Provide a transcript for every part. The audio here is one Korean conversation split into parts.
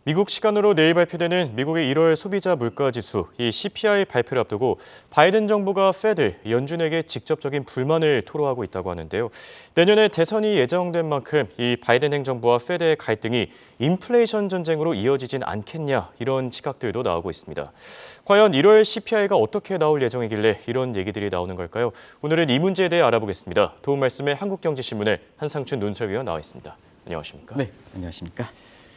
미국 시간으로 내일 발표되는 미국의 1월 소비자 물가지수, 이 CPI 발표를 앞두고 바이든 정부가 페드, 연준에게 직접적인 불만을 토로하고 있다고 하는데요. 내년에 대선이 예정된 만큼 이 바이든 행정부와 페드의 갈등이 인플레이션 전쟁으로 이어지진 않겠냐, 이런 시각들도 나오고 있습니다. 과연 1월 CPI가 어떻게 나올 예정이길래 이런 얘기들이 나오는 걸까요? 오늘은 이 문제에 대해 알아보겠습니다. 도움 말씀에 한국경제신문의 한상춘 논설위원 나와 있습니다. 안녕하십니까? 네, 안녕하십니까?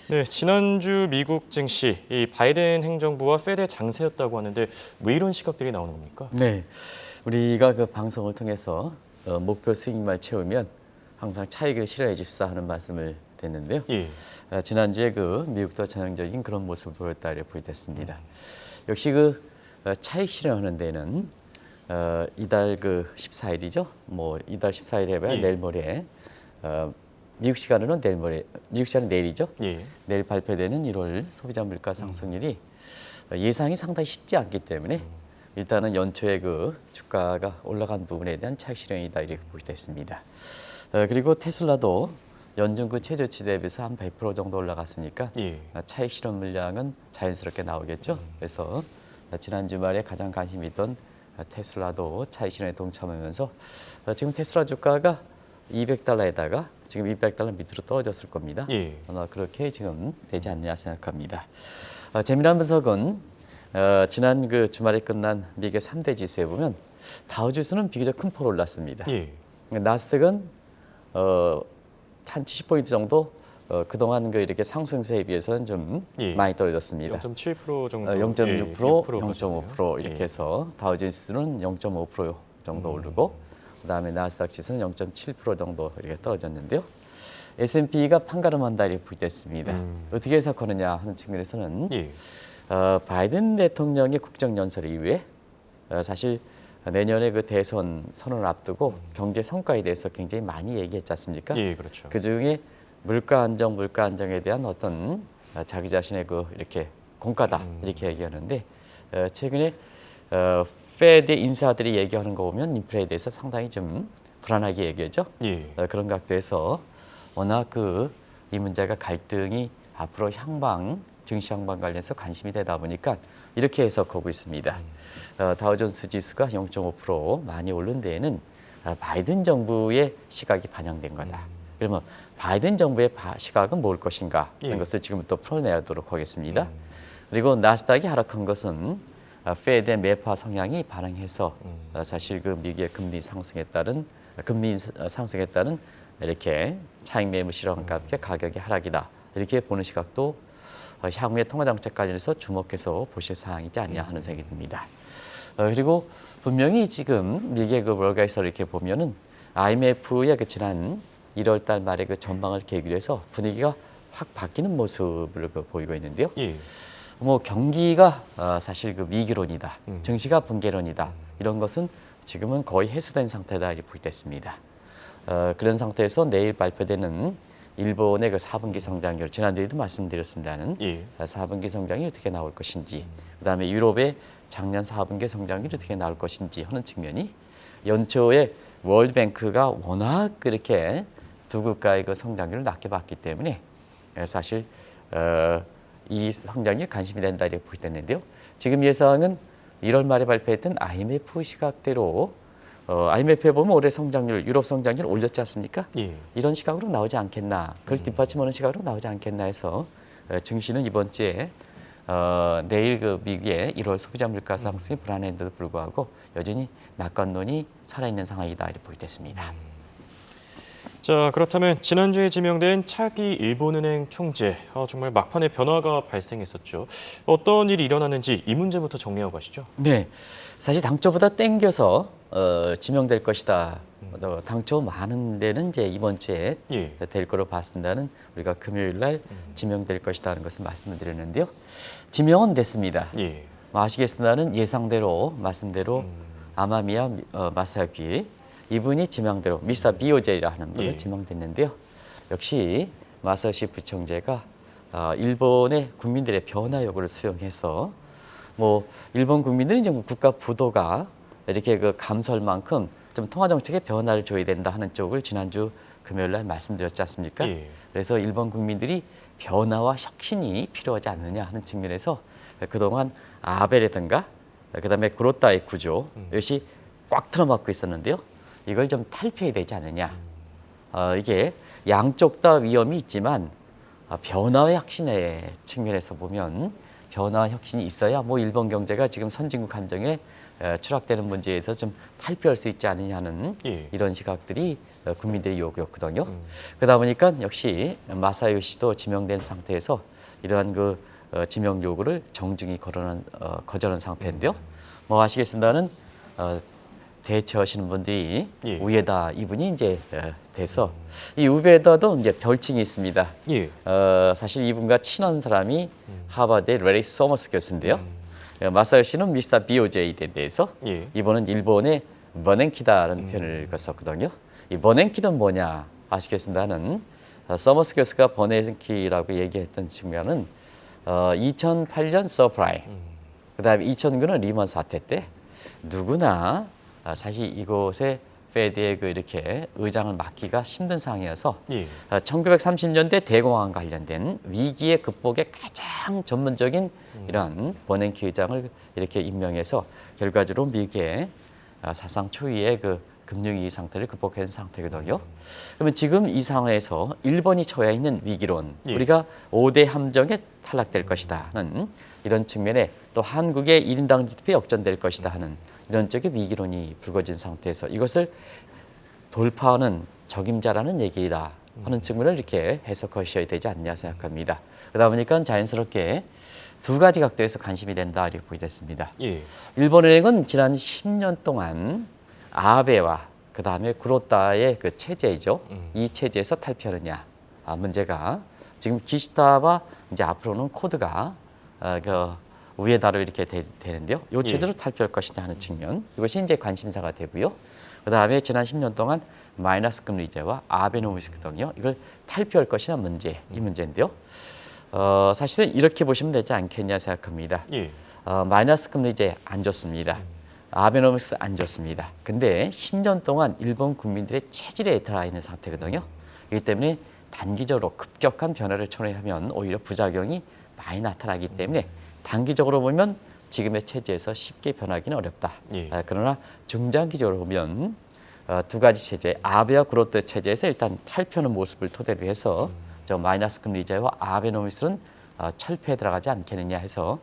네, 지난주 미국 증시, 이 바이든 행정부와 페드의 장세였다고 하는데 왜 이런 시각들이 나오는 겁니까? 네, 우리가 그 방송을 통해서 목표 수익만 채우면 항상 차익을 실현해 줍사 하는 말씀을 드렸는데요. 예. 지난주에 그 미국도 전형적인 그런 모습을 보였다 이렇게 보였습니다. 역시 그 차익 실현하는 데는 이달 그 14일이죠. 뭐 이달 14일 해봐야 예. 내일 모레 미국 시간으로는 내일 모레, 미국 시간은 내일이죠. 예. 내일 발표되는 1월 소비자 물가 상승률이 예상이 상당히 쉽지 않기 때문에 일단은 연초에 그 주가가 올라간 부분에 대한 차익 실현이다 이렇게 보겠습니다. 그리고 테슬라도 연준 그 최저치 대비해서 한 100% 정도 올라갔으니까 예. 차익 실현 물량은 자연스럽게 나오겠죠. 그래서 지난 주말에 가장 관심이 있던 테슬라도 차익 실현에 동참하면서 지금 테슬라 주가가 200달러에다가 지금 200달러 밑으로 떨어졌을 겁니다. 예. 아마 그렇게 지금 되지 않느냐 생각합니다. 재미난 분석은 지난 그 주말에 끝난 미국의 3대 지수에 보면 다우지수는 비교적 큰 폭으로 올랐습니다. 예. 나스닥은 한 70포인트 정도 그동안 그 이렇게 상승세에 비해서는 좀 예. 많이 떨어졌습니다. 0.7% 정도. 0.6%, 예, 6% 0.5% 이렇게 예. 해서 다우지수는 0.5% 정도 오르고 그다음에 나스닥 지수는 0.7% 정도 이렇게 떨어졌는데요. S&P가 판가름한다 이렇게 부됐습니다. 어떻게 해석하느냐 하는 측면에서는 예. 바이든 대통령의 국정연설 이후에 사실 내년에 그 대선 선언을 앞두고 경제 성과에 대해서 굉장히 많이 얘기했지 않습니까? 예, 그렇죠. 그 중에 물가 안정에 대한 어떤 자기 자신의 그 이렇게 공과다 이렇게 얘기하는데 최근에 페드 인사들이 얘기하는 거 보면 인플레에 대해서 상당히 좀 불안하게 얘기하죠. 예. 그런 각도에서 워낙 이 문제가 갈등이 앞으로 증시 향방 관련해서 관심이 되다 보니까 이렇게 해석하고 있습니다. 다우존스 지수가 0.5% 많이 오른 데에는 바이든 정부의 시각이 반영된 거다. 그러면 바이든 정부의 시각은 뭘 것인가 하는 예. 것을 지금부터 풀어내도록 하겠습니다. 그리고 나스닥이 하락한 것은 페드의 매파 성향이 반영해서 사실 그 미국의 금리 상승에 따른 이렇게 차익 매물 실현과 함께 가격의 하락이다 이렇게 보는 시각도 향후의 통화 정책 관련해서 주목해서 보실 사항이지 않냐 하는 생각이 듭니다. 그리고 분명히 지금 미국의 그 월가에서 이렇게 보면은 IMF의 그 지난 1월달 말에 그 전망을 계기로 해서 분위기가 확 바뀌는 모습을 보이고 있는데요. 예. 뭐 경기가 사실 그 위기론이다, 증시가 붕괴론이다 이런 것은 지금은 거의 해소된 상태다 이렇게 보겠습니다. 그런 상태에서 내일 발표되는 일본의 그 4분기 성장률 지난주에도 말씀드렸습니다는 예. 4분기 성장이 어떻게 나올 것인지, 그다음에 유럽의 작년 4분기 성장률이 어떻게 나올 것인지 하는 측면이 연초에 월드뱅크가 워낙 그렇게 두 국가의 그 성장률을 낮게 봤기 때문에 사실 이 성장률 관심이 된다 이렇게 보겠는데요. 지금 예상은 1월 말에 발표했던 IMF 시각대로 IMF에 보면 올해 성장률, 유럽 성장률 올렸지 않습니까? 예. 이런 시각으로 나오지 않겠나, 그걸 뒷받침하는 시각으로 나오지 않겠나 해서 증시는 이번 주에 내일 그 미국의 1월 소비자 물가 상승이 불안했는데도 불구하고 여전히 낙관론이 살아있는 상황이다 이렇게 보겠습니다. 자, 그렇다면 지난주에 지명된 차기 일본은행 총재, 정말 막판에 변화가 발생했었죠. 어떤 일이 일어났는지 이 문제부터 정리하고 가시죠. 네, 사실 당초보다 땡겨서 지명될 것이다. 당초 많은 데는 이제 이번 주에 예. 될 거로 봤습니다는 우리가 금요일 날 지명될 것이다 하는 것을 말씀을 드렸는데요. 지명은 됐습니다. 예. 아시겠습니다는 예상대로 말씀대로 아마미야 마사야키 이분이 지명대로 미사 비오제이라 하는 분을 예. 지명됐는데요. 역시 마사요시 부총재가 일본의 국민들의 변화 요구를 수용해서 뭐 일본 국민들은 이제 국가 부도가 이렇게 그 감소할 만큼 좀 통화 정책에 변화를 줘야 된다 하는 쪽을 지난주 금요일 날 말씀드렸지 않습니까? 예. 그래서 일본 국민들이 변화와 혁신이 필요하지 않느냐 하는 측면에서 그동안 아베라든가 그다음에 그로타의 구조 이것이 꽉 틀어막고 있었는데요. 이걸 좀 탈피해야 되지 않느냐. 이게 양쪽 다 위험이 있지만 변화와 혁신의 측면에서 보면 변화와 혁신이 있어야 뭐 일본 경제가 지금 선진국 함정에 추락되는 문제에서 좀 탈피할 수 있지 않느냐는 예. 이런 시각들이 국민들의 요구였거든요. 그러다 보니까 역시 마사요시도 지명된 상태에서 이러한 그 지명 요구를 정중히 거절한 상태인데요. 뭐 아시겠습니다는 대처하시는 분들이 예. 우에다 이분이 이제 돼서 이 우에다도 이제 별칭이 있습니다. 예. 사실 이분과 친한 사람이 하버드의 레리 서머스 교수인데요. 마사요시는 미스터 BOJ에 대해서 예. 이분은 일본의 버냉키다라는 표현을 썼거든요. 이 버냉키는 뭐냐 아시겠습니다는 서머스 교수가 버냉키라고 얘기했던 측면은 2008년 서프라임, 그다음에 2009년 리먼 사태 때 누구나 사실 이곳에 페드의 그 이렇게 의장을 맡기가 힘든 상황이어서 예. 1930년대 대공황 관련된 위기의 극복에 가장 전문적인 이러한 버냉키 의장을 이렇게 임명해서 결과적으로 미국의 사상 초유의 그 금융위기 상태를 극복한 상태거든요. 그러면 지금 이 상황에서 일본이 처해 있는 위기론, 예. 우리가 5대 함정에 탈락될 것이다 하는 이런 측면에 또 한국의 1인당 GDP 역전될 것이다 하는 이런 쪽의 위기론이 불거진 상태에서 이것을 돌파하는 적임자라는 얘기다 하는 측면을 이렇게 해석하셔야 되지 않냐 생각합니다. 그러다 보니까 자연스럽게 두 가지 각도에서 관심이 된다 이렇게 보게 됐습니다. 예. 일본은행은 지난 10년 동안 아베와 그 다음에 구로타의 그 체제이죠. 이 체제에서 탈피하느냐 문제가 지금 기시다와 이제 앞으로는 코드가 그 우에다로 이렇게 되는데요. 이 체제로 탈피할 것이냐 하는 측면 이것이 이제 관심사가 되고요. 그 다음에 지난 10년 동안 마이너스 금리제와 아베노미스거든요. 이걸 탈피할 것이냐 문제 이 문제인데요. 사실은 이렇게 보시면 되지 않겠냐 생각합니다. 예. 마이너스 금리제 안 좋습니다. 아베노믹스 안 좋습니다. 근데 10년 동안 일본 국민들의 체질에 들어가 있는 상태거든요. 그렇기 때문에 단기적으로 급격한 변화를 초래하면 오히려 부작용이 많이 나타나기 때문에 단기적으로 보면 지금의 체제에서 쉽게 변하기는 어렵다. 예. 그러나 중장기적으로 보면 두 가지 체제, 아베와 그로타 체제에서 일단 탈피하는 모습을 토대로 해서 저 마이너스 금리제와 아베노믹스는 철폐에 들어가지 않겠느냐 해서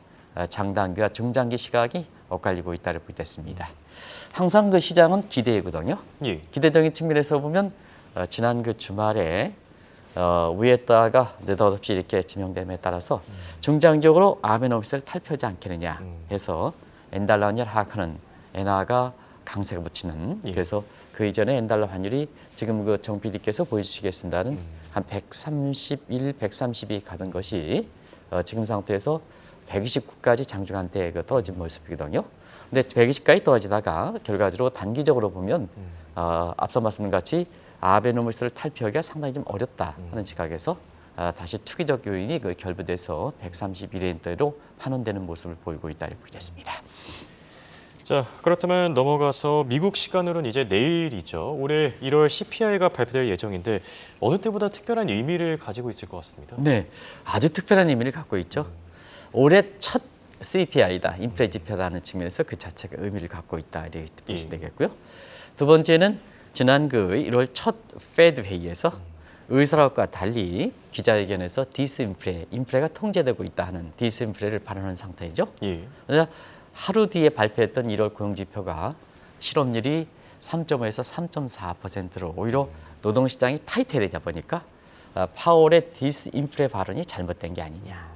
장단기와 중장기 시각이 엇갈리고 있다고 보겠습니다. 항상 그 시장은 기대거든요. 예. 기대적인 측면에서 보면 지난 그 주말에 우에다가 느닷없이 이렇게 지명됨에 따라서 중장기적으로 아베노믹스를 탈피하지 않겠느냐 해서 엔달러 환율 하락하는 엔화가 강세가 붙이는 그래서 그 이전에 엔달러 환율이 지금 그 정 PD께서 보여주시겠습니다는 한 131, 132 가던 것이 지금 상태에서 129까지 장중한테 떨어진 모습이거든요. 근데 120까지 떨어지다가 결과적으로 단기적으로 보면 앞서 말씀드린 같이 아베노믹스를 탈피하기가 상당히 좀 어렵다 하는 시각에서 다시 투기적 요인이 그 결부돼서 131엔대로 환원되는 모습을 보이고 있다고 보겠습니다. 자, 그렇다면 넘어가서 미국 시간으로는 이제 내일이죠. 올해 1월 CPI가 발표될 예정인데 어느 때보다 특별한 의미를 가지고 있을 것 같습니다. 네, 아주 특별한 의미를 갖고 있죠. 올해 첫 CPI다, 인플레 지표라는 측면에서 그 자체가 의미를 갖고 있다 이렇게 보시면 되겠고요. 두 번째는 지난 그 1월 첫 페드 회의에서 의사락과 달리 기자회견에서 디스인플레, 인플레가 통제되고 있다 하는 디스인플레를 발언한 상태이죠. 예. 그러나 하루 뒤에 발표했던 1월 고용지표가 실업률이 3.5에서 3.4%로 오히려 노동시장이 타이트해지다 보니까 파월의 디스인플레 발언이 잘못된 게 아니냐.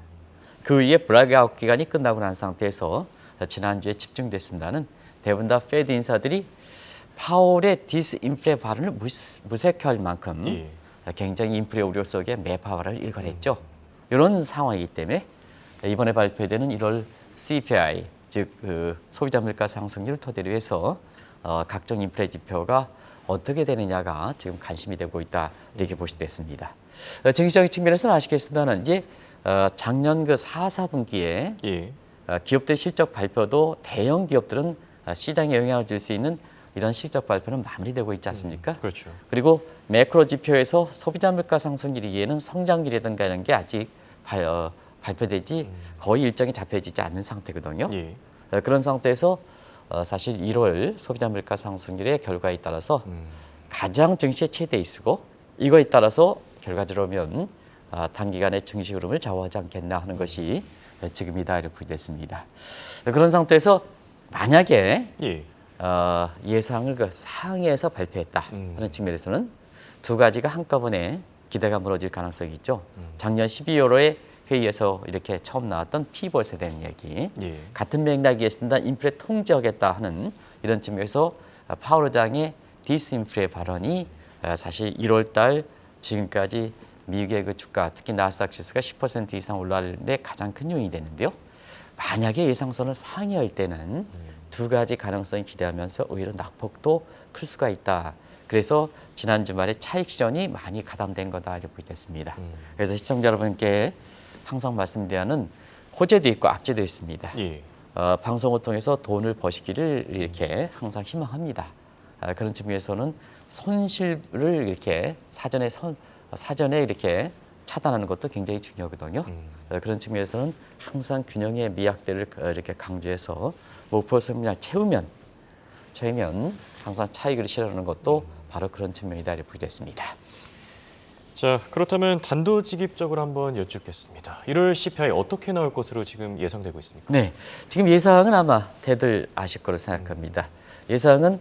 그 위에 블랙아웃 기간이 끝나고 난 상태에서 지난주에 집중됐습니다는 대부분 다 페드 인사들이 파월의 디스인플레 발언을 무색할 만큼 굉장히 인플레 우려 속에 매파 발언을 일관했죠. 이런 상황이기 때문에 이번에 발표되는 1월 CPI 즉 그 소비자 물가 상승률을 토대로 해서 각종 인플레 지표가 어떻게 되느냐가 지금 관심이 되고 있다 이렇게 보시게 됐습니다. 정치적인 측면에서는 아시겠습니다는 이제 작년 그 4분기에 기업들 실적 발표도 대형 기업들은 시장에 영향을 줄 수 있는 이런 실적 발표는 마무리되고 있지 않습니까? 그렇죠. 그리고 매크로 지표에서 소비자 물가 상승률 이외에는 성장률이라든가 이런 게 아직 발표되지 거의 일정이 잡혀지지 않는 상태거든요. 예. 그런 상태에서 사실 1월 소비자 물가 상승률의 결과에 따라서 가장 증시의 최대 이슈고 이거에 따라서 결과적으로면 단기간의 증시 흐름을 좌우하지 않겠나 하는 것이 지금이다 이렇게 됐습니다. 그런 상태에서 만약에 예. 예상을 그 상회에서 발표했다 하는 측면에서는 두 가지가 한꺼번에 기대가 무너질 가능성이 있죠. 작년 12월에 회의에서 이렇게 처음 나왔던 피벗에 대한 이야기, 예. 같은 맥락이었습니다. 인플레 통제하겠다 하는 이런 측면에서 파월 의장의 디스인플레 발언이 사실 1월 달 지금까지 미국의 그 주가, 특히 나스닥 지수가 10% 이상 올라가는데 가장 큰 요인이 되는데요. 만약에 예상선을 상회할 때는 두 가지 가능성이 기대하면서 오히려 낙폭도 클 수가 있다. 그래서 지난 주말에 차익 실현이 많이 가담된 거다 이렇게 보겠습니다. 그래서 시청자 여러분께 항상 말씀드리는 호재도 있고 악재도 있습니다. 예. 방송을 통해서 돈을 버시기를 이렇게 항상 희망합니다. 그런 측면에서는 손실을 이렇게 사전에 이렇게 차단하는 것도 굉장히 중요하거든요. 그런 측면에서는 항상 균형의 미학대를 이렇게 강조해서 목표 성향을 채우면 항상 차익을 실현하는 것도 바로 그런 측면이다 이렇게 보겠습니다. 자, 그렇다면 단도직입적으로 한번 여쭙겠습니다. 1월 CPI 어떻게 나올 것으로 지금 예상되고 있습니까? 네, 지금 예상은 아마 대들 아실 거로 생각합니다. 예상은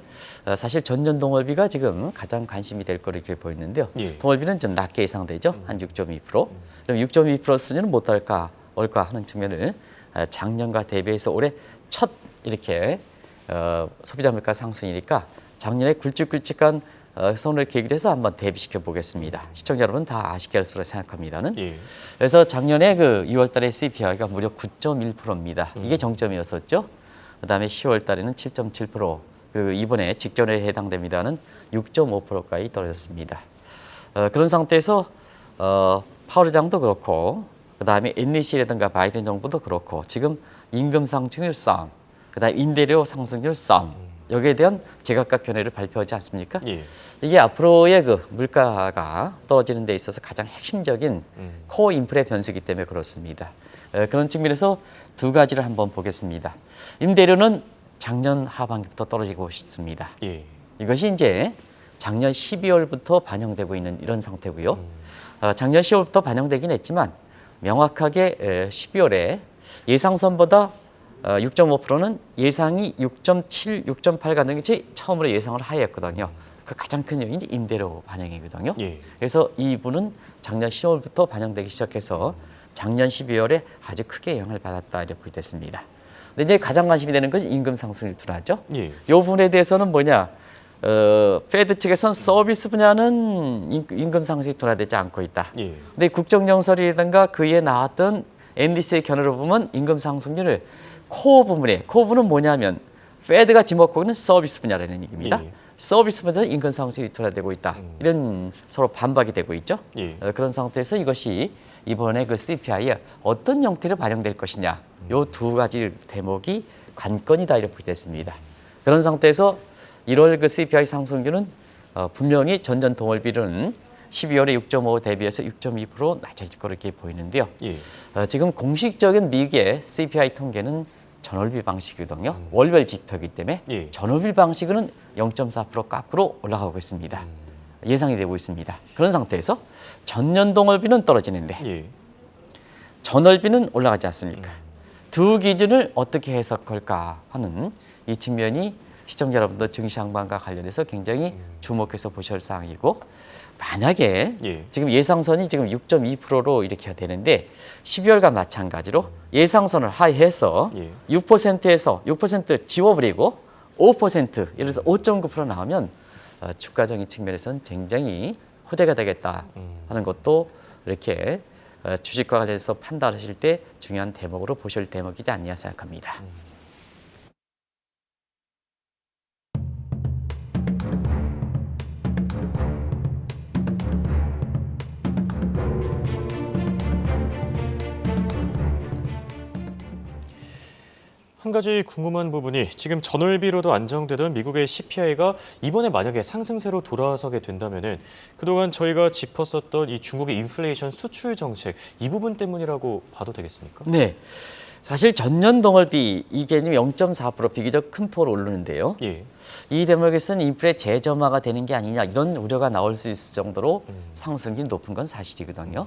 사실 전년 동월비가 지금 가장 관심이 될 거로 이렇게 보이는데요. 예. 동월비는 좀 낮게 예상되죠. 한 6.2%. 그럼 6.2% 수준은 못 할까 올까 하는 측면을 작년과 대비해서 올해 첫 이렇게 소비자 물가 상승이니까 작년에 굵직굵직한 선을 계기로 해서 한번 대비시켜 보겠습니다. 시청자 여러분 다 아실 것으로 생각합니다는. 예. 그래서 작년에 그 2월 달에 CPI가 무려 9.1%입니다. 이게 정점이었었죠. 그다음에 10월 달에는 7.7%, 그리고 이번에 직전에 해당됩니다는 6.5%까지 떨어졌습니다. 그런 상태에서 파월 의장도 그렇고 그다음에 NEC라든가 바이든 정부도 그렇고 지금 임금 상승률 쌍, 그다음에 임대료 상승률 쌍 여기에 대한 제각각 견해를 발표하지 않습니까? 예. 이게 앞으로의 그 물가가 떨어지는 데 있어서 가장 핵심적인 코어 인플레 변수이기 때문에 그렇습니다. 그런 측면에서 두 가지를 한번 보겠습니다. 임대료는 작년 하반기부터 떨어지고 있습니다. 예. 이것이 이제 작년 12월부터 반영되고 있는 이런 상태고요. 작년 10월부터 반영되긴 했지만 명확하게 12월에 예상선보다 6.5%는 예상이 6.7, 6.8 가는 것이 처음으로 예상을 하였거든요. 그 가장 큰 요인이 임대료 반영이거든요. 예. 그래서 이 부분은 작년 10월부터 반영되기 시작해서 작년 12월에 아주 크게 영향을 받았다 이렇게 됐습니다. 근데 이제 가장 관심이 되는 것이 임금 상승률 둔화죠. 예. 이 부분에 대해서는 뭐냐? 페드 측에서는 서비스 분야는 임금 상승이 둔화되지 않고 있다. 예. 근데 국정연설이라든가 그에 나왔던 NDC의 견해로 보면 임금 상승률을 코어 부분은 뭐냐면 페드가 지목하고 있는 서비스 분야라는 얘기입니다. 예. 서비스 분야는 임금 상승이 둔화되고 있다. 이런 서로 반박이 되고 있죠. 예. 그런 상태에서 이것이 이번에 그 CPI에 어떤 형태로 반영될 것이냐. 요 두 가지 대목이 관건이다 이렇게 됐습니다. 그런 상태에서 1월 그 CPI 상승률은 분명히 전년 동월비는 12월에 6.5 대비해서 6.2% 낮아질 거로 이렇게 보이는데요. 예. 지금 공식적인 미국의 CPI 통계는 전월비 방식이거든요. 월별 지표이기 때문에 예. 전월비 방식은 0.4% 깎으로 올라가고 있습니다. 예상이 되고 있습니다. 그런 상태에서 전년 동월비는 떨어지는데 예. 전월비는 올라가지 않습니까? 두 기준을 어떻게 해석할까 하는 이 측면이 시청자 여러분들 증시 항반과 관련해서 굉장히 주목해서 보실 사항이고 만약에 예. 지금 예상선이 지금 6.2%로 이렇게 되는데 12월과 마찬가지로 예상선을 하회해서 예. 6%에서 6% 지워버리고 5% 예를 들어서 5.9% 나오면 주가적인 측면에서는 굉장히 호재가 되겠다 하는 것도 이렇게 주식과 관련해서 판단하실 때 중요한 대목으로 보실 대목이지 않냐 생각합니다. 한 가지 궁금한 부분이 지금 전월비로도 안정되던 미국의 CPI가 이번에 만약에 상승세로 돌아서게 된다면은 그동안 저희가 짚었었던 이 중국의 인플레이션 수출 정책 이 부분 때문이라고 봐도 되겠습니까? 네. 사실 전년 동월비 이게 0.4% 비교적 큰 폭으로 오르는데요. 예. 이 대목에서는 인플레 재점화가 되는 게 아니냐 이런 우려가 나올 수 있을 정도로 상승률이 높은 건 사실이거든요.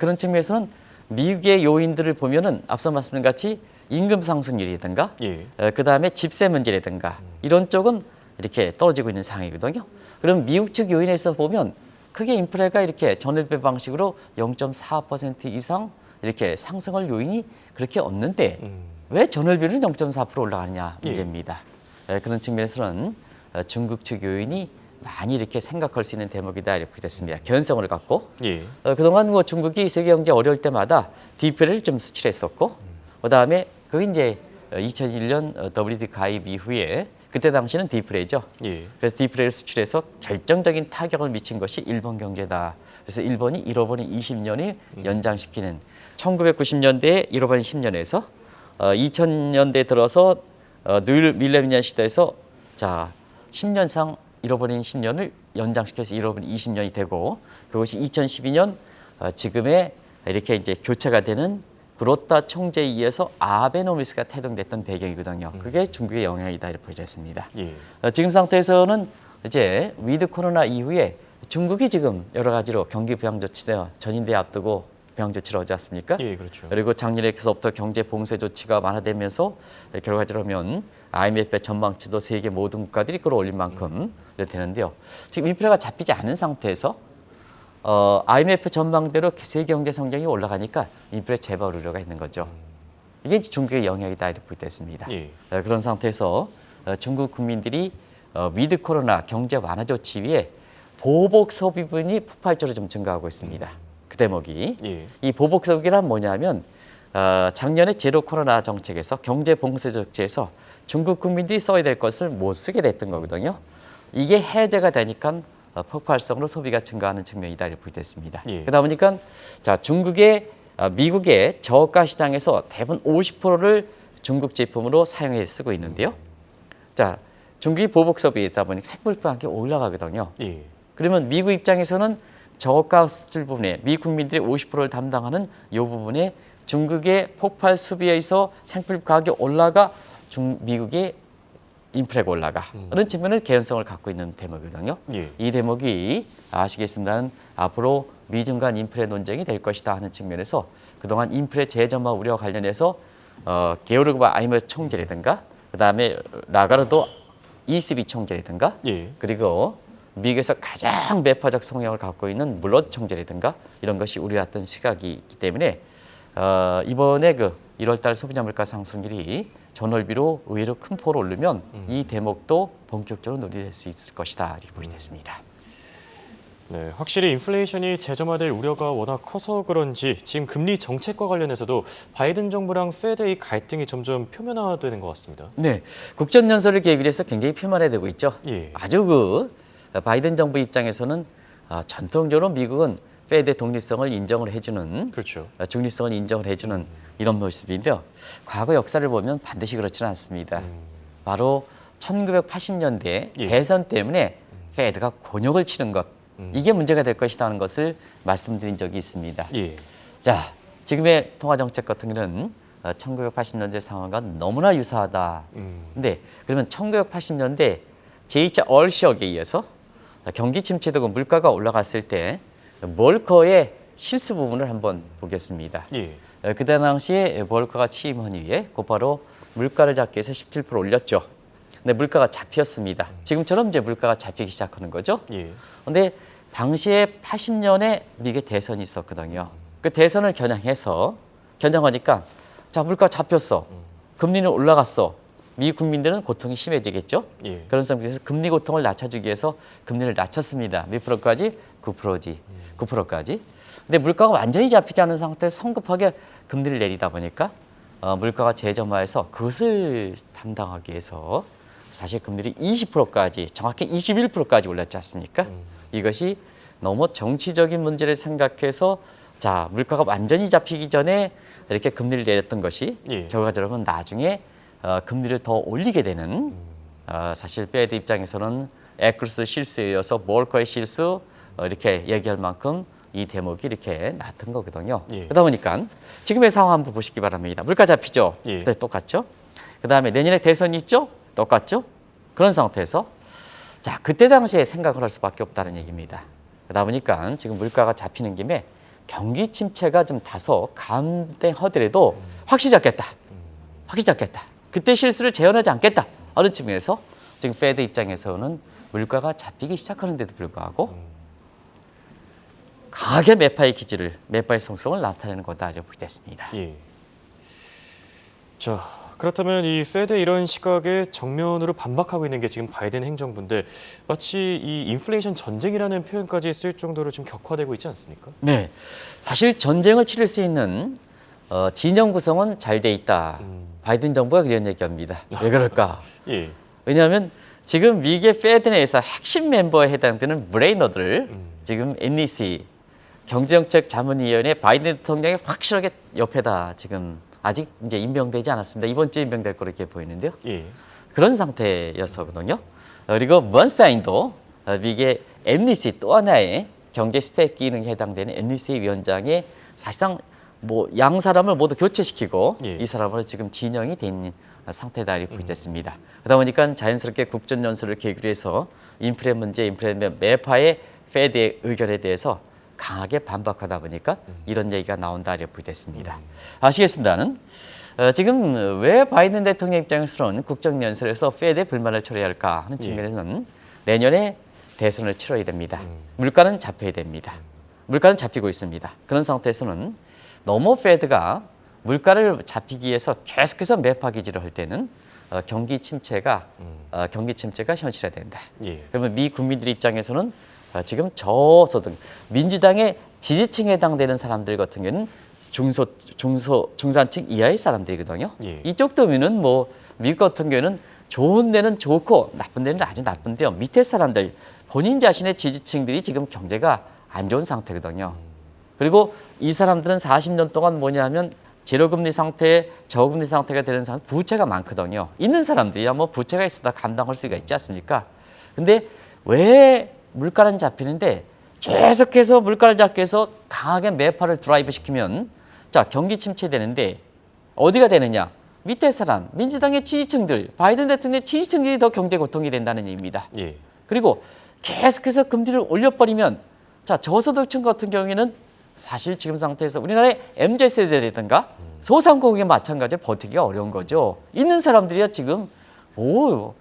그런 측면에서는 미국의 요인들을 보면은 앞서 말씀드린 같이 임금 상승률이라든가 예. 그다음에 집세 문제라든가 이런 쪽은 이렇게 떨어지고 있는 상황이거든요. 그럼 미국 측 요인에서 보면 크게 인플레가 이렇게 전월비 방식으로 0.4% 이상 이렇게 상승할 요인이 그렇게 없는데 왜 전월비는 0.4% 올라가느냐 문제입니다. 그런 측면에서는 중국 측 요인이 많이 이렇게 생각할 수 있는 대목이다 이렇게 됐습니다. 견성을 갖고 예. 그동안 뭐 중국이 세계 경제 어려울 때마다 디플레를 좀 수출했었고 그다음에 그게 이제 2001년 WTO 가입 이후에 그때 당시는 디플레죠. 예. 그래서 디플레를 수출해서 결정적인 타격을 미친 것이 일본 경제다. 그래서 일본이 잃어버린 20년을 연장시키는 1990년대에 잃어버린 10년에서 2000년대 들어서 늘 밀레니엄 시대에서 자 10년상 잃어버린 10년을 연장시켜서 잃어버린 20년이 되고 그것이 2012년 지금의 이렇게 이제 교체가 되는 구로타 총재에 의해서 아베노미스가 태동됐던 배경이거든요. 그게 중국의 영향이다 이렇게 보여졌습니다. 예. 지금 상태에서는 이제 위드 코로나 이후에 중국이 지금 여러 가지로 경기 부양 조치를 전인대 앞두고 부양 조치를 하지 않습니까? 예, 그렇죠. 그리고 작년에서부터 경제 봉쇄 조치가 완화되면서 결과적으로 보면 IMF의 전망치도 세계 모든 국가들이 끌어올린 만큼 되는데요. 지금 인플레가 잡히지 않은 상태에서 IMF 전망대로 세계 경제 성장이 올라가니까 인플레 재발 우려가 있는 거죠. 이게 이제 중국의 영향이다 이렇게 볼 때 있습니다. 예. 그런 상태에서 중국 국민들이 위드 코로나 경제 완화 조치 위에 보복 소비분이 폭발적으로 좀 증가하고 있습니다. 그 대목이 예. 이 보복 소비란 뭐냐면 작년에 제로 코로나 정책에서 경제 봉쇄 조치에서 중국 국민들이 써야 될 것을 못 쓰게 됐던 거거든요. 이게 해제가 되니까 폭발성으로 소비가 증가하는 측면이다 이렇게 볼 때 있습니다. 예. 그러다 보니까 자 미국의 저가 시장에서 대부분 50%를 중국 제품으로 사용해 쓰고 있는데요. 자 중국이 보복 소비이다 보니 생물품 가격이 올라가거든요. 예. 그러면 미국 입장에서는 저가 수출 부분에 미국 국민들이 50%를 담당하는 이 부분에 중국의 폭발 수비에 의해서 생필품 가격이 올라가 미국의 인플레가 올라가 그런 측면을 개연성을 갖고 있는 대목이거든요. 예. 이 대목이 아시겠습니다만 앞으로 미중 간 인플레 논쟁이 될 것이다 하는 측면에서 그동안 인플레 재점화 우려 관련해서 게오르그바 IMF 총재라든가 그다음에 라가르도 ECB 총재라든가 예. 그리고 미국에서 가장 매파적 성향을 갖고 있는 물럿 총재라든가 이런 것이 우려했던 시각이 있기 때문에 이번에 그 1월달 소비자 물가 상승률이 전월비로 의외로 큰 폭으로 오르면 이 대목도 본격적으로 논의될 수 있을 것이다 이렇게 보여졌습니다. 네, 확실히 인플레이션이 재점화될 우려가 워낙 커서 그런지 지금 금리 정책과 관련해서도 바이든 정부랑 페드의 갈등이 점점 표면화되는 것 같습니다. 네, 국정 연설을 계기로 해서 굉장히 표면화되고 있죠. 예. 아주 바이든 정부 입장에서는 전통적으로 미국은 페드의 독립성을 인정을 해주는 그렇죠. 중립성을 인정을 해주는 이런 모습인데요. 과거 역사를 보면 반드시 그렇지는 않습니다. 바로 1980년대 예. 대선 때문에 페드가 곤욕을 치른 것 이게 문제가 될 것이다 하는 것을 말씀드린 적이 있습니다. 예. 자, 지금의 통화정책 같은 경우는 1980년대 상황과 너무나 유사하다. 근데 그러면 1980년대 제2차 얼시역에 의해서 경기 침체되고 물가가 올라갔을 때 몰커의 실수 부분을 한번 보겠습니다. 예. 그때 당시에 몰커가 취임한 이후에 곧바로 물가를 잡기 위해서 17% 올렸죠. 근데 물가가 잡혔습니다. 지금처럼 이제 물가가 잡히기 시작하는 거죠. 예. 근데 당시에 80년에 미국에 대선이 있었거든요. 그 대선을 겨냥하니까 자 물가 잡혔어. 금리는 올라갔어. 미국 국민들은 고통이 심해지겠죠. 예. 그런 상태에서 금리 고통을 낮춰주기 위해서 금리를 낮췄습니다. 몇 프로까지? 9%까지. 근데 물가가 완전히 잡히지 않은 상태에서 성급하게 금리를 내리다 보니까 물가가 재점화해서 그것을 담당하기 위해서 사실 금리를 20%까지 정확히 21%까지 올렸지 않습니까? 이것이 너무 정치적인 문제를 생각해서 물가가 완전히 잡히기 전에 이렇게 금리를 내렸던 것이 예. 결과적으로 나중에 금리를 더 올리게 되는 사실 페드 입장에서는 에클스 실수에 이어서 몰커의 실수 이렇게 얘기할 만큼 이 대목이 이렇게 낮은 거거든요. 예. 그러다 보니까 지금의 상황 한번 보시기 바랍니다. 물가 잡히죠? 예. 그때 똑같죠? 그다음에 내년에 대선이 있죠? 똑같죠? 그런 상태에서 자 그때 당시에 생각을 할 수밖에 없다는 얘기입니다. 그러다 보니까 지금 물가가 잡히는 김에 경기 침체가 좀 다소 감행하더라도 확실히 잡겠다. 확실히 잡겠다. 그때 실수를 재현하지 않겠다. 어느 측면에서 지금 페드 입장에서는 물가가 잡히기 시작하는데도 불구하고 강하게 매파의 기질을, 매파의 성성을 나타내는 거다 이렇게 보겠습니다. 예. 자, 그렇다면 이 페드의 이런 시각에 정면으로 반박하고 있는 게 지금 바이든 행정부인데 마치 이 인플레이션 전쟁이라는 표현까지 쓸 정도로 좀 격화되고 있지 않습니까? 네, 사실 전쟁을 치를 수 있는 진영 구성은 잘 돼 있다. 바이든 정부가 그런 얘기합니다. 왜 그럴까? 예. 왜냐하면 지금 미국의 페드 내에서 핵심 멤버에 해당되는 브레이너들 지금 NEC 경제정책 자문위원회 바이든 대통령이 확실하게 옆에다 지금 아직 이제 임명되지 않았습니다. 이번 주에 임명될 거로 이렇게 보이는데요. 예. 그런 상태였거든요. 그리고 먼스타인도 미국의 NEC 또 하나의 경제 스택 기능에 해당되는 NEC 위원장이 사실상 뭐 양 사람을 모두 교체시키고 예. 이 사람으로 지금 진영이 돼 있는 상태다 이렇게 보겠습니다. 그러다 보니까 자연스럽게 국정 연설을 계기로 해서 인플레 문제, 인플레 매파의 페드의 의견에 대해서 강하게 반박하다 보니까 이런 얘기가 나온다 이렇게 보겠습니다. 아시겠습니다는 지금 왜 바이든 대통령 입장에서는 국정 연설에서 페드의 불만을 초래해야 할까 하는 측면에서는 내년에 대선을 치러야 됩니다. 물가는 잡혀야 됩니다. 물가는 잡히고 있습니다. 그런 상태에서는 너무 페드가 물가를 잡히기 위해서 계속해서 매파 기질을 할 때는 경기 침체가 현실화된다. 예. 그러면 미 국민들 입장에서는 지금 저소득 민주당의 지지층에 해당되는 사람들 같은 경우는 중산층 이하의 사람들이거든요. 예. 이쪽 도면은 뭐 미국 같은 경우는 좋은 데는 좋고 나쁜 데는 아주 나쁜데요. 밑에 사람들 본인 자신의 지지층들이 지금 경제가 안 좋은 상태거든요. 그리고 이 사람들은 40년 동안 뭐냐면 제로금리 상태, 저금리 상태가 되는 사람 부채가 많거든요. 있는 사람들이야 뭐 부채가 있어도 감당할 수가 있지 않습니까? 근데 왜 물가는 잡히는데 계속해서 물가를 잡기 위해서 강하게 매파를 드라이브 시키면 자 경기 침체되는데 어디가 되느냐? 밑에 사람, 민주당의 지지층들, 바이든 대통령의 지지층들이 더 경제 고통이 된다는 얘기입니다. 예. 그리고 계속해서 금리를 올려버리면 자 저소득층 같은 경우에는 사실 지금 상태에서 우리나라의 MZ세대라든가 소상공인에 마찬가지로 버티기가 어려운 거죠. 있는 사람들이야 지금 뭐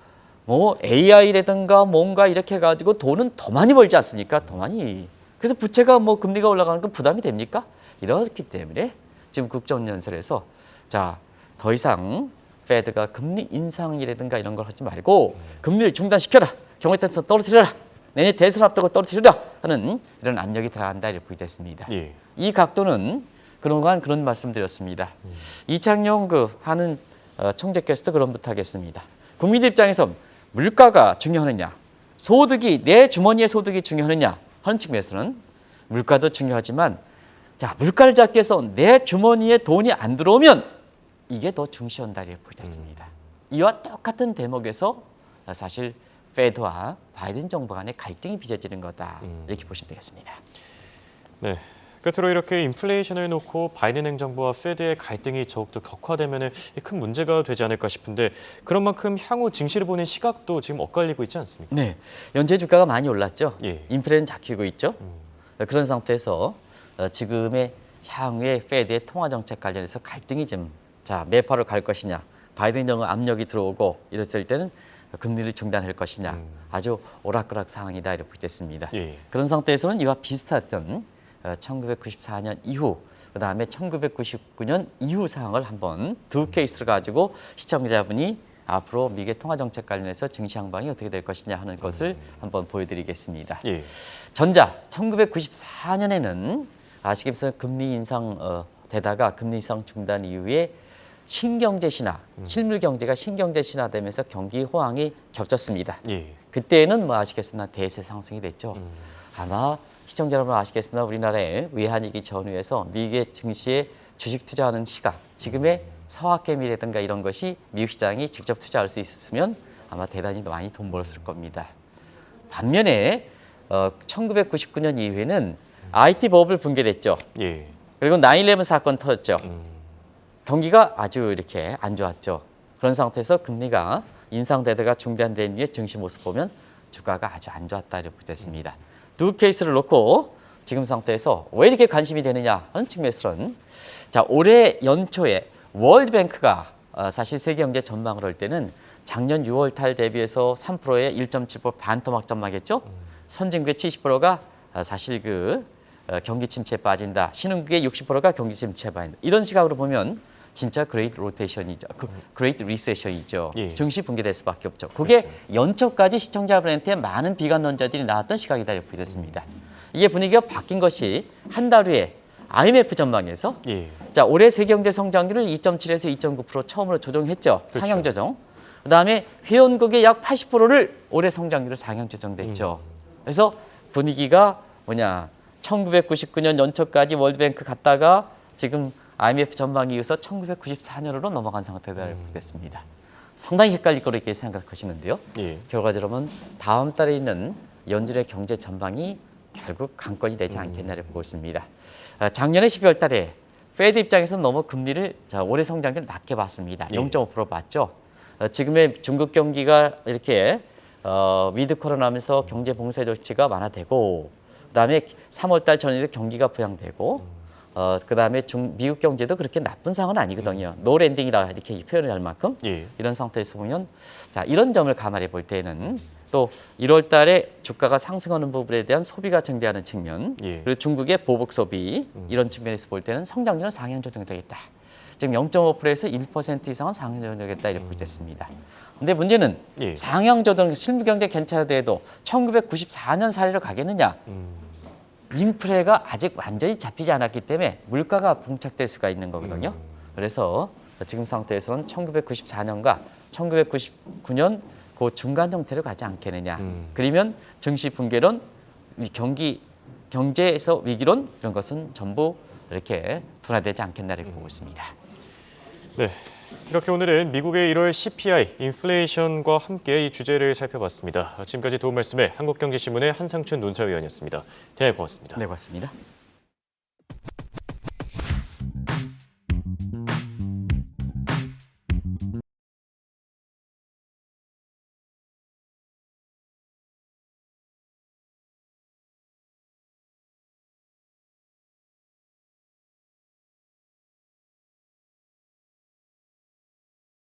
AI라든가 뭔가 이렇게 해가지고 돈은 더 많이 벌지 않습니까? 더 많이. 그래서 부채가 뭐 금리가 올라가는 건 부담이 됩니까? 이렇기 때문에 지금 국정연설에서 자 더 이상 페드가 금리 인상이라든가 이런 걸 하지 말고 금리를 중단시켜라. 경제태서 떨어뜨려라. 내년 대선 앞두고 떨어뜨려라 하는 이런 압력이 들어간다 이렇게 보겠습니다. 예. 이 각도는 그동안 그런 말씀드렸습니다. 이창용 하는 총재께서도 그런 부탁했습니다. 국민들 입장에서 물가가 중요하느냐, 소득이 내 주머니의 소득이 중요하느냐 하는 측면에서는 물가도 중요하지만 자 물가를 잡기 위해서 내 주머니에 돈이 안 들어오면 이게 더 중시한다 이렇게 보겠습니다. 이와 똑같은 대목에서 사실 페드와 바이든 정부 간의 갈등이 빚어지는 거다 이렇게 보시면 되겠습니다. 네. 끝으로 이렇게 인플레이션을 놓고 바이든 행정부와 페드의 갈등이 더욱더 격화되면 큰 문제가 되지 않을까 싶은데 그런 만큼 향후 증시를 보는 시각도 지금 엇갈리고 있지 않습니까? 네, 연재 주가가 많이 올랐죠. 예. 인플레는 잡히고 있죠. 그런 상태에서 지금의 향후의 페드의 통화 정책 관련해서 갈등이 좀 매파로 갈 것이냐, 바이든 정부 압력이 들어오고 이랬을 때는 금리를 중단할 것이냐, 아주 오락가락 상황이다 이렇게 보겠습니다. 예. 그런 상태에서는 이와 비슷했던 1994년 이후, 그 다음에 1999년 이후 상황을 한번 두 케이스를 가지고 시청자분이 앞으로 미국의 통화정책 관련해서 증시 향방이 어떻게 될 것이냐 하는 것을 한번 보여드리겠습니다. 예. 전자 1994년에는 아시겠지만 금리 인상 되다가 금리 인상 중단 이후에 신경제 신화, 실물 경제가 신경제 신화되면서 경기 호황이 겹쳤습니다. 예. 그때는 뭐 아시겠으나 대세 상승이 됐죠. 아마 시청자 여러분 아시겠으나 우리나라의 외환위기 전후에서 미국의 증시에 주식 투자하는 시각, 지금의 서학개미라든가 이런 것이 미국 시장이 직접 투자할 수 있었으면 아마 대단히 많이 돈 벌었을 겁니다. 반면에 1999년 이후에는 IT 버블 붕괴됐죠. 예. 그리고 9/11 사건 터졌죠. 경기가 아주 이렇게 안 좋았죠. 그런 상태에서 금리가 인상되다가 중단된 뒤에 증시 모습 보면 주가가 아주 안 좋았다 이렇게 됐습니다. 두 케이스를 놓고 지금 상태에서 왜 이렇게 관심이 되느냐 하는 측면에서는 자, 올해 연초에 월드뱅크가 사실 세계 경제 전망을 할 때는 작년 6월 달 대비해서 3%에 1.7% 반토막 전망했죠. 선진국의 70%가 사실 경기 침체에 빠진다. 신흥국의 60%가 경기 침체에 빠진다. 이런 시각으로 보면 진짜 그레이트 로테이션이죠. 그레이트 리세션이죠. 예. 증시 붕괴될 수밖에 없죠. 그게 연초까지 시청자분한테 많은 비관론자들이 나왔던 시각이다 이렇게 됐습니다. 이게 분위기가 바뀐 것이 한 달 후에 IMF 전망에서 예. 자, 올해 세계 경제 성장률을 2.7에서 2.9% 처음으로 조정했죠. 그렇죠. 상향 조정. 그다음에 회원국의 약 80%를 올해 성장률을 상향 조정됐죠. 그래서 분위기가 뭐냐? 1999년 연초까지 월드뱅크 갔다가 지금 IMF 전망 이어서 1994년으로 넘어간 상태가 됐습니다. 상당히 헷갈릴 거로 이렇게 생각하시는데요. 예. 결과적으로는 다음 달에 있는 연준의 경제 전망이 결국 관건이 되지 않겠나를 보고 있습니다. 작년에 12월 달에 페드 입장에서는 너무 금리를 올해 성장률을 낮게 봤습니다. 예. 0.5% 봤죠. 지금의 중국 경기가 이렇게 위드 코로나면서 경제 봉쇄 조치가 완화되고 그다음에 3월 달 전에도 경기가 부양되고 그다음에 미국 경제도 그렇게 나쁜 상황은 아니거든요. 노 랜딩이라 이렇게 표현을 할 만큼 예. 이런 상태에서 보면 자, 이런 점을 감안해 볼 때는 또 1월 달에 주가가 상승하는 부분에 대한 소비가 증대하는 측면 예. 그리고 중국의 보복 소비 이런 측면에서 볼 때는 성장률은 상향 조정되겠다. 지금 0.5%에서 1% 이상은 상향 조정되겠다 이렇게 됐습니다. 근데 문제는 예. 상향 조정 실무 경제 괜찮아도 1994년 사례로 가겠느냐? 인플레가 아직 완전히 잡히지 않았기 때문에 물가가 봉착될 수가 있는 거거든요. 그래서 지금 상태에서는 1994년과 1999년 그 중간 형태로 가지 않겠느냐. 그러면 증시 붕괴론, 경제에서 위기론 이런 것은 전부 이렇게 둔화되지 않겠나를 보고 있습니다. 네. 이렇게 오늘은 미국의 1월 CPI, 인플레이션과 함께 이 주제를 살펴봤습니다. 지금까지 도움 말씀에 한국경제신문의 한상춘 논사위원이었습니다. 대단히 고맙습니다. 네, 고맙습니다.